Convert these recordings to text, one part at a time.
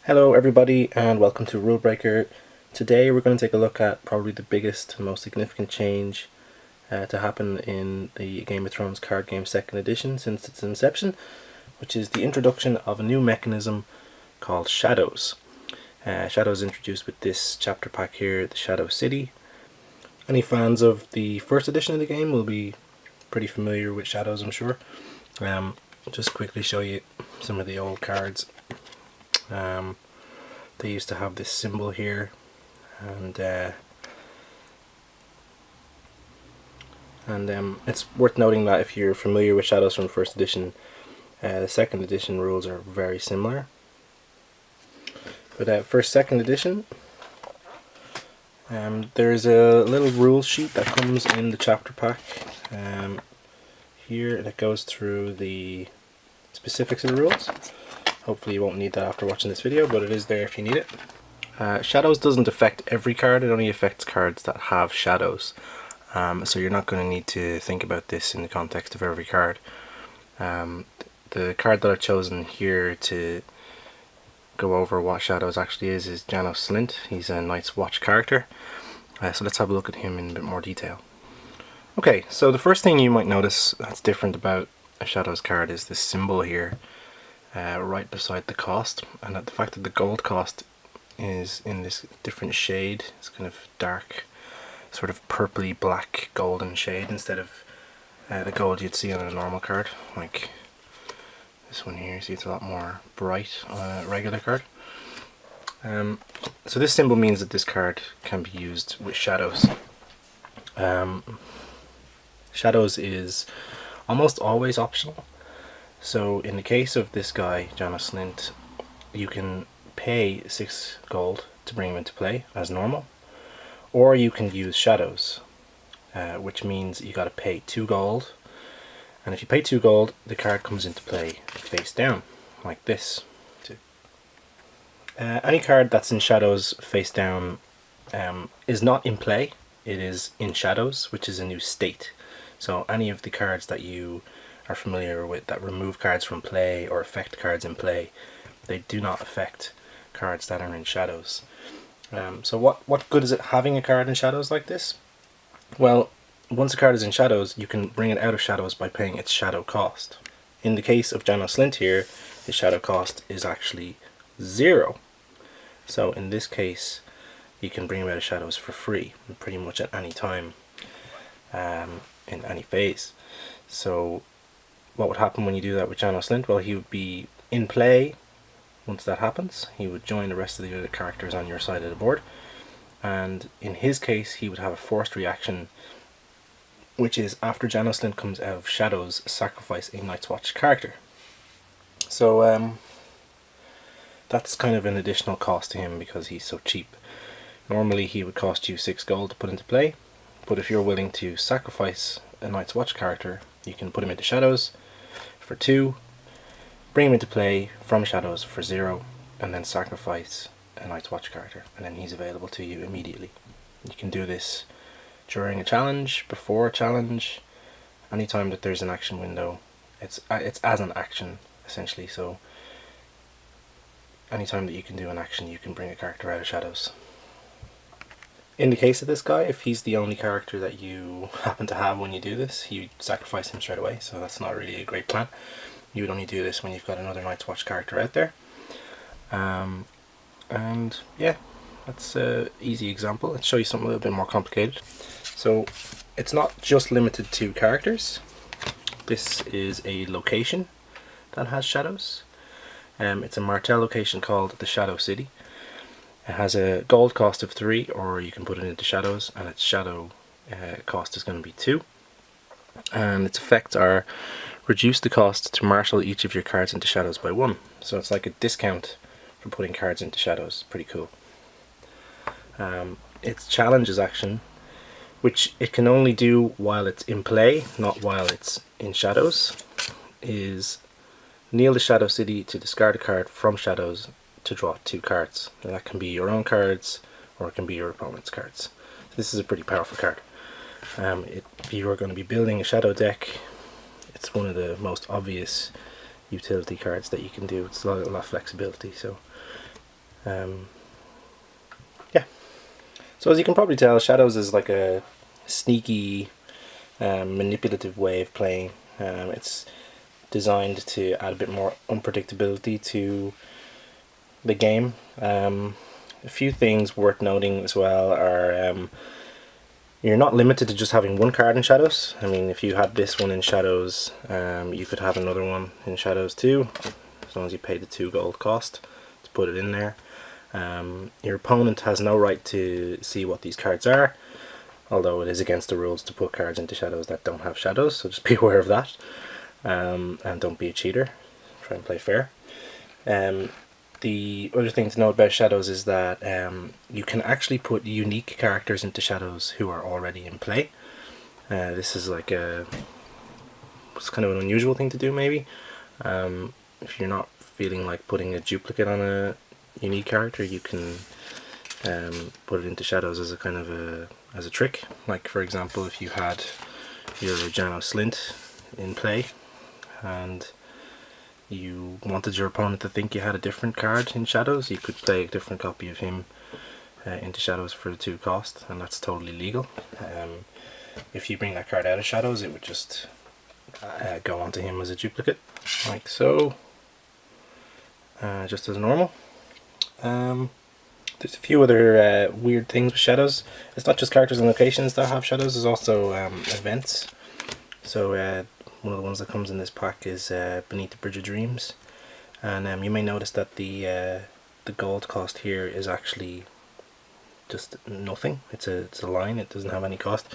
Hello everybody and welcome to Rulebreaker. Today we're going to take a look at probably the biggest, most significant change to happen in the Game of Thrones card game 2nd edition since its inception, which is the introduction of a new mechanism called Shadows. Shadows introduced with this chapter pack here, the Shadow City. Any fans of the 1st edition of the game will be pretty familiar with Shadows, I'm sure. Just quickly show you some of the old cards. They used to have this symbol here, and it's worth noting that if you're familiar with Shadows from 1st edition, the 2nd edition rules are very similar. But 2nd edition, there's a little rule sheet that comes in the chapter pack here that goes through the specifics of the rules. Hopefully you won't need that after watching this video, but it is there if you need it. Shadows doesn't affect every card, it only affects cards that have shadows. So you're not going to need to think about this in the context of every card. The card that I've chosen here to go over what Shadows actually is Janos Slynt. He's a Night's Watch character. So let's have a look at him in a bit more detail. Okay, so the first thing you might notice that's different about a Shadows card is this symbol here. Right beside the cost, and the fact that the gold cost is in this different shade. It's kind of dark, sort of purpley black golden shade instead of the gold you'd see on a normal card like this one here. See, it's a lot more bright on a regular card. So this symbol means that this card can be used with Shadows. Shadows is almost always optional. So in the case of this guy, Janos Slynt, you can pay 6 gold to bring him into play as normal, or you can use Shadows, which means you got to pay 2 gold, and if you pay 2 gold, the card comes into play face down, like this. Any card that's in Shadows face down is not in play, it is in Shadows, which is a new state. So any of the cards that you are familiar with that remove cards from play or affect cards in play, they do not affect cards that are in Shadows. So what good is it having a card in Shadows like this? Well, once a card is in Shadows, you can bring it out of Shadows by paying its shadow cost. In the case of Janos Slynt here, his shadow cost is actually 0. So in this case, you can bring him out of Shadows for free, pretty much at any time, in any phase. So what would happen when you do that with Janos Slynt? Well, he would be in play once that happens. He would join the rest of the other characters on your side of the board, and in his case he would have a forced reaction, which is after Janos Slynt comes out of Shadows, sacrifice a Night's Watch character. So that's kind of an additional cost to him because he's so cheap. Normally he would cost you 6 gold to put into play, but if you're willing to sacrifice a Night's Watch character, you can put him into Shadows for 2, bring him into play from Shadows for 0, and then sacrifice a Night's Watch character, and then he's available to you immediately. You can do this during a challenge, before a challenge, anytime that there's an action window. It's as an action essentially, so anytime that you can do an action you can bring a character out of Shadows. In the case of this guy, if he's the only character that you happen to have when you do this, you sacrifice him straight away, so that's not really a great plan. You would only do this when you've got another Night's Watch character out there. And yeah, that's an easy example. Let's show you something a little bit more complicated. So it's not just limited to characters. This is a location that has shadows. It's a Martell location called the Shadow City. It has a gold cost of 3, or you can put it into Shadows, and its shadow cost is going to be 2. And its effects are reduce the cost to marshal each of your cards into Shadows by 1. So it's like a discount for putting cards into Shadows. Pretty cool. Its challenges action, which it can only do while it's in play, not while it's in Shadows, is kneel the Shadow City to discard a card from Shadows to draw 2 cards. And that can be your own cards, or it can be your opponent's cards. So this is a pretty powerful card. If you are going to be building a Shadow deck, it's one of the most obvious utility cards that you can do. It's a lot of flexibility, so Yeah. So as you can probably tell, Shadows is like a sneaky, manipulative way of playing. It's designed to add a bit more unpredictability to the game. A few things worth noting as well are you're not limited to just having one card in Shadows. I mean, if you had this one in Shadows, you could have another one in Shadows too, as long as you pay the 2 gold cost to put it in there. Your opponent has no right to see what these cards are, although it is against the rules to put cards into Shadows that don't have shadows, so just be aware of that. And don't be a cheater. Try and play fair. The other thing to note about Shadows is that you can actually put unique characters into Shadows who are already in play. This is like it's kind of an unusual thing to do, maybe. If you're not feeling like putting a duplicate on a unique character, you can put it into Shadows as a kind of a trick. Like, for example, if you had your Jano Slint in play and you wanted your opponent to think you had a different card in Shadows, you could play a different copy of him into Shadows for the 2 cost, and that's totally legal. If you bring that card out of Shadows, it would just go onto him as a duplicate, like so, just as normal. There's a few other weird things with Shadows. It's not just characters and locations that have Shadows, there's also events. So one of the ones that comes in this pack is Beneath the Bridge of Dreams, and you may notice that the gold cost here is actually just nothing. It's a line, it doesn't have any cost.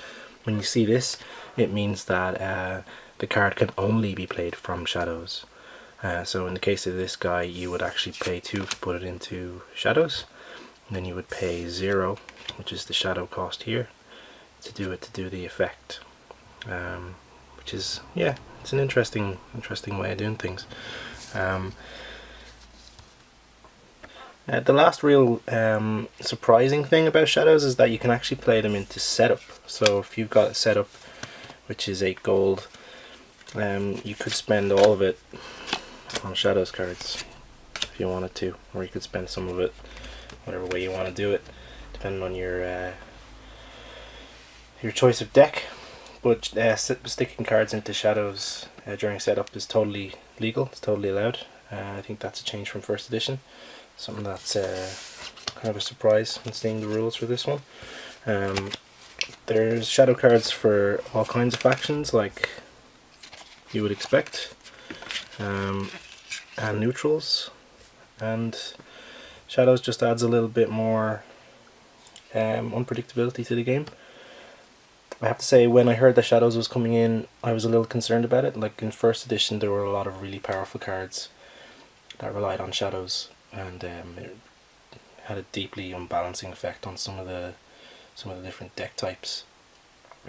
When you see this, it means that the card can only be played from Shadows. So in the case of this guy, you would actually pay 2 to put it into Shadows, and then you would pay 0, which is the shadow cost here, to do the effect. Which is, yeah, it's an interesting way of doing things. The last real surprising thing about Shadows is that you can actually play them into setup. So if you've got a setup which is 8 gold, you could spend all of it on Shadows cards if you wanted to, or you could spend some of it whatever way you want to do it, depending on your choice of deck. But sticking cards into Shadows during setup is totally legal, it's totally allowed. I think that's a change from first edition, something that's kind of a surprise when seeing the rules for this one. There's shadow cards for all kinds of factions, like you would expect, and neutrals, and Shadows just adds a little bit more unpredictability to the game. I have to say, when I heard that Shadows was coming in, I was a little concerned about it. Like in first edition, there were a lot of really powerful cards that relied on Shadows, and it had a deeply unbalancing effect on some of the different deck types,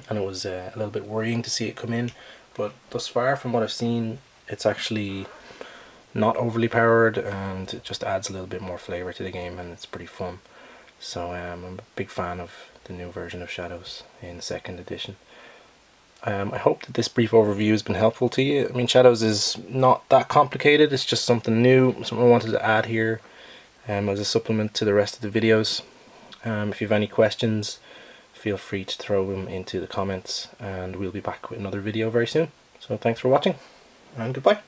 and it was a little bit worrying to see it come in. But thus far, from what I've seen, it's actually not overly powered, and it just adds a little bit more flavour to the game, and it's pretty fun. So I'm a big fan of the new version of Shadows in 2nd edition. I hope that this brief overview has been helpful to you. I mean, Shadows is not that complicated, it's just something new, something I wanted to add here as a supplement to the rest of the videos. If you have any questions, feel free to throw them into the comments, and we'll be back with another video very soon. So thanks for watching, and goodbye.